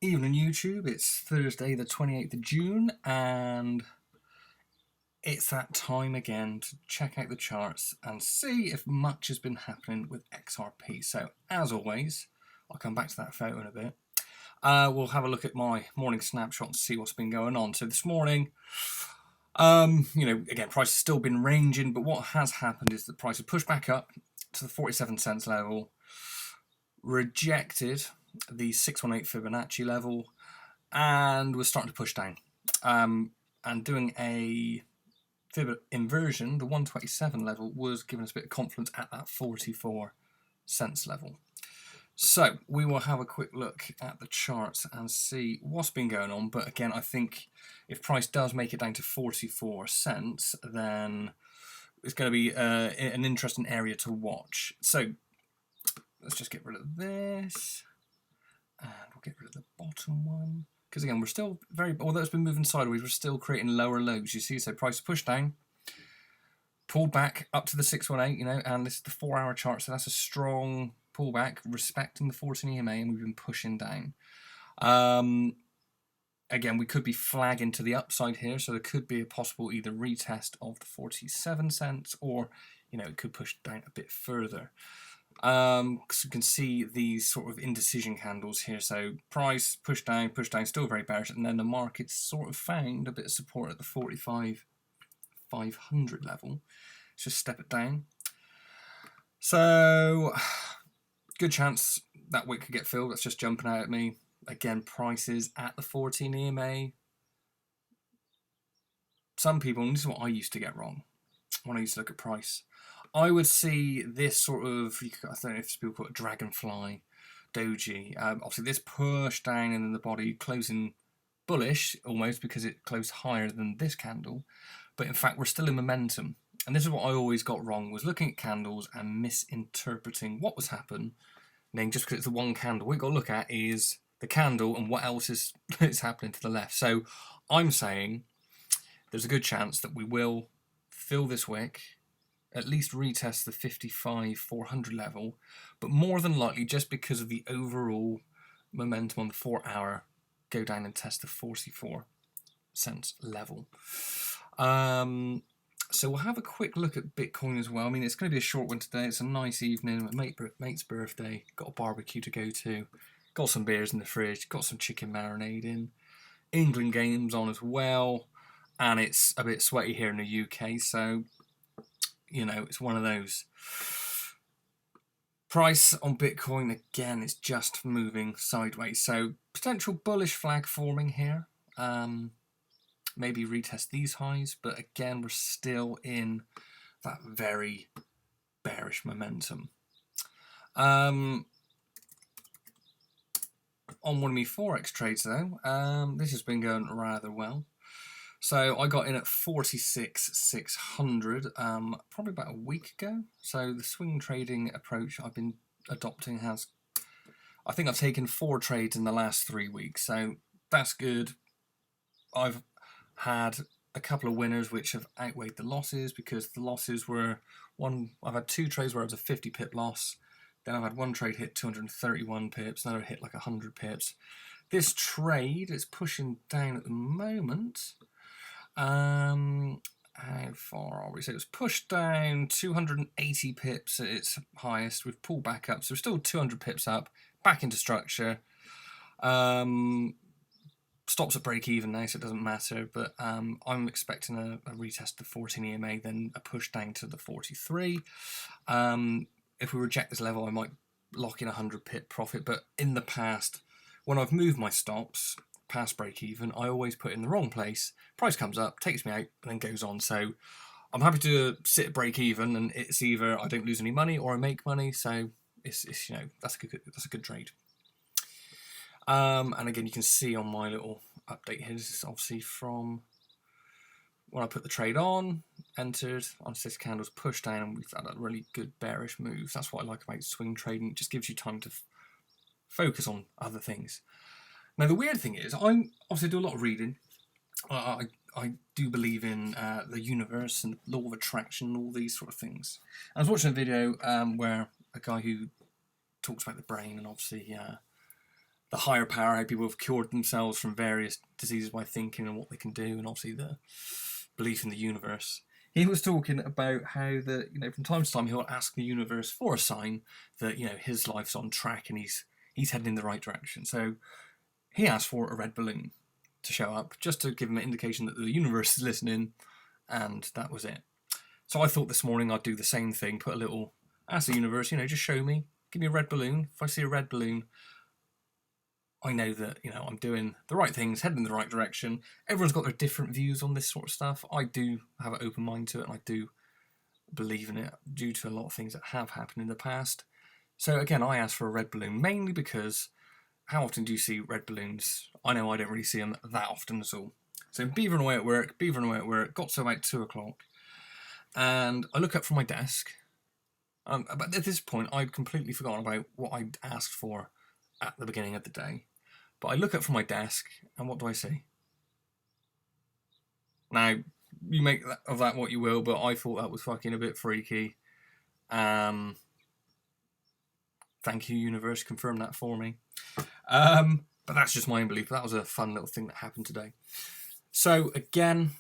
Evening YouTube, it's Thursday the 28th of June and it's that time again to check out the charts and see if much has been happening with XRP. So as always, I'll come back to that photo in a bit. We'll have a look at my morning snapshot and see what's been going on. So this morning, again, price has still been ranging, but what has happened is the price has pushed back up to the 47 cents level, rejected the 618 Fibonacci level, and we're starting to push down. And doing a Fib inversion, the 127 level was giving us a bit of confidence at that 44 cents level. So we will have a quick look at the charts and see what's been going on. But again, I think if price does make it down to 44 cents, then it's going to be an interesting area to watch. So let's just get rid of this. And we'll get rid of the bottom one. Because again, we're still although it's been moving sideways, we're still creating lower lows. You see, so price pushed down, pulled back up to the 618, and this is the 4-hour chart, so that's a strong pullback, respecting the 14 EMA, and we've been pushing down. Again, we could be flagging to the upside here, so there could be a possible either retest of the 47 cents, or, it could push down a bit further. So you can see these sort of indecision candles here. So price pushed down, still very bearish, and then the market sort of found a bit of support at the 45,500 level. Let's just step it down. So good chance that wick could get filled. That's just jumping out at me. Again, prices at the 14 EMA. Some people, and this is what I used to get wrong when I used to look at price, I would see this sort of, I don't know if people call it dragonfly doji. Obviously this push down and then the body closing bullish almost because it closed higher than this candle. But in fact, we're still in momentum. And this is what I always got wrong, was looking at candles and misinterpreting what was happening. And then just because it's the one candle, what you've got to look at is the candle and what else is happening to the left. So I'm saying there's a good chance that we will fill this wick, at least retest the 55,400 level, but more than likely, just because of the overall momentum on the 4-hour, go down and test the 44 cents level. So we'll have a quick look at Bitcoin as well. I mean, it's going to be a short one today. It's a nice evening, mate's birthday, got a barbecue to go to, got some beers in the fridge, got some chicken marinade in, England games on as well, and it's a bit sweaty here in the UK, so it's one of those. Price on Bitcoin, again, is just moving sideways. So potential bullish flag forming here. Maybe retest these highs. But again, we're still in that very bearish momentum. On one of my Forex trades, though, this has been going rather well. So I got in at 46,600 probably about a week ago. So the swing trading approach I've been adopting I think I've taken 4 trades in the last 3 weeks. So that's good. I've had a couple of winners which have outweighed the losses, because the losses were I've had 2 trades where it was a 50 pip loss. Then I've had one trade hit 231 pips, another hit like 100 pips. This trade is pushing down at the moment. How far are we? So it was pushed down 280 pips at its highest. We've pulled back up, so we're still 200 pips up, back into structure. Stops at break even now, so it doesn't matter, but I'm expecting a retest of the 14 EMA, then a push down to the 43. If we reject this level, I might lock in 100 pip profit, but in the past, when I've moved my stops past break even, I always put it in the wrong place. Price comes up, takes me out, and then goes on. So I'm happy to sit at break even, and it's either I don't lose any money or I make money. So it's that's a good trade. And again, you can see on my little update here, this is obviously from when I put the trade on, entered, on 6 candles, pushed down, and we've had a really good bearish move. That's what I like about swing trading. It just gives you time to focus on other things. Now, the weird thing is, I obviously do a lot of reading. I do believe in the universe and law of attraction and all these sort of things. I was watching a video where a guy who talks about the brain and obviously the higher power, how people have cured themselves from various diseases by thinking and what they can do, and obviously the belief in the universe. He was talking about how that, you know, from time to time he'll ask the universe for a sign that, you know, his life's on track and he's heading in the right direction. So he asked for a red balloon to show up, just to give him an indication that the universe is listening, and that was it. So I thought this morning I'd do the same thing, put a little, ask the universe, you know, just show me, give me a red balloon. If I see a red balloon, I know that, you know, I'm doing the right things, heading in the right direction. Everyone's got their different views on this sort of stuff. I do have an open mind to it, and I do believe in it due to a lot of things that have happened in the past. So again, I asked for a red balloon, mainly because how often do you see red balloons? I know I don't really see them that often at all. So beavering away at work, got to about 2 o'clock, and I look up from my desk. But at this point, I'd completely forgotten about what I'd asked for at the beginning of the day. But I look up from my desk, and what do I see? Now, you make of that what you will, but I thought that was fucking a bit freaky. Thank you, universe, confirm that for me. But that's just my own belief. That was a fun little thing that happened today. So again,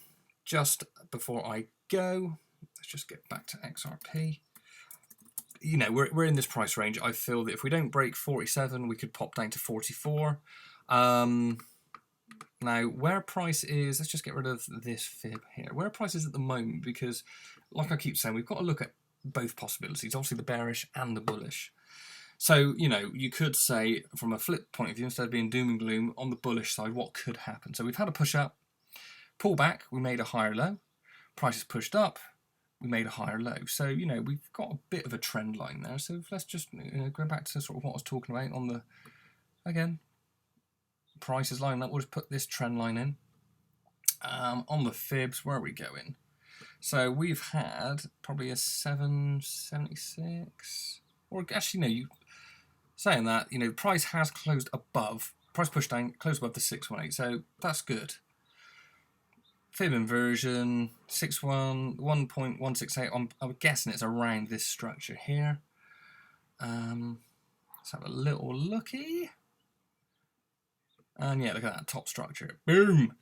just before I go, let's just get back to XRP. You know, we're in this price range. I feel that if we don't break 47, we could pop down to 44. Now, where price is, let's just get rid of this fib here. Where price is at the moment, because like I keep saying, we've got to look at both possibilities, obviously the bearish and the bullish. So, you know, you could say from a flip point of view, instead of being doom and gloom, on the bullish side, what could happen? So we've had a push up, pull back, we made a higher low, price is pushed up, we made a higher low. So, you know, we've got a bit of a trend line there. So let's just go back to sort of what I was talking about on the, again, price is lining up. We'll just put this trend line in. On the fibs, where are we going? So we've had probably a 776, or actually, no, saying that, you know, price has closed above, price pushed down, closed above the 618, so that's good. Fib inversion, 1.168, I'm guessing it's around this structure here. Let's have a little looky. And yeah, look at that top structure. Boom!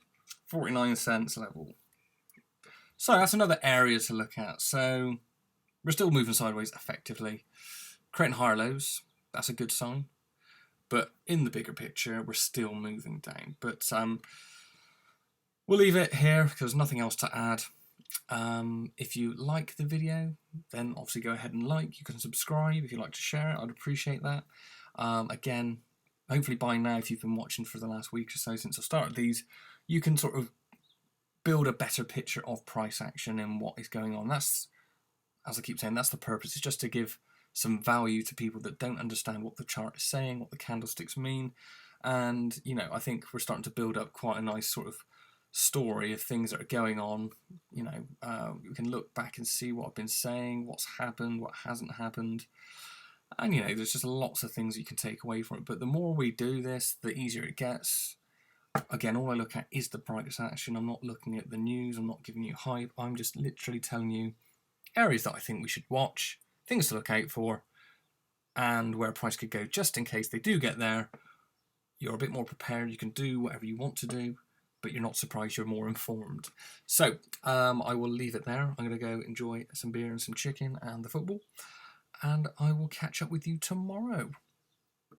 49 cents level. So that's another area to look at. So we're still moving sideways effectively. Creating higher lows, that's a good sign. But in the bigger picture, we're still moving down. But we'll leave it here because there's nothing else to add. If you like the video, then obviously go ahead and like. You can subscribe if you'd like to share it. I'd appreciate that. Again, hopefully by now, if you've been watching for the last week or so since I started these, you can sort of build a better picture of price action and what is going on. That's, as I keep saying, that's the purpose. It's just to give some value to people that don't understand what the chart is saying, what the candlesticks mean. And, you know, I think we're starting to build up quite a nice sort of story of things that are going on. You know, you can look back and see what I've been saying, what's happened, what hasn't happened. And, you know, there's just lots of things you can take away from it. But the more we do this, the easier it gets. Again, all I look at is the price action. I'm not looking at the news. I'm not giving you hype. I'm just literally telling you areas that I think we should watch, things to look out for, and where price could go just in case they do get there. You're a bit more prepared. You can do whatever you want to do, but you're not surprised, you're more informed. So I will leave it there. I'm going to go enjoy some beer and some chicken and the football, and I will catch up with you tomorrow.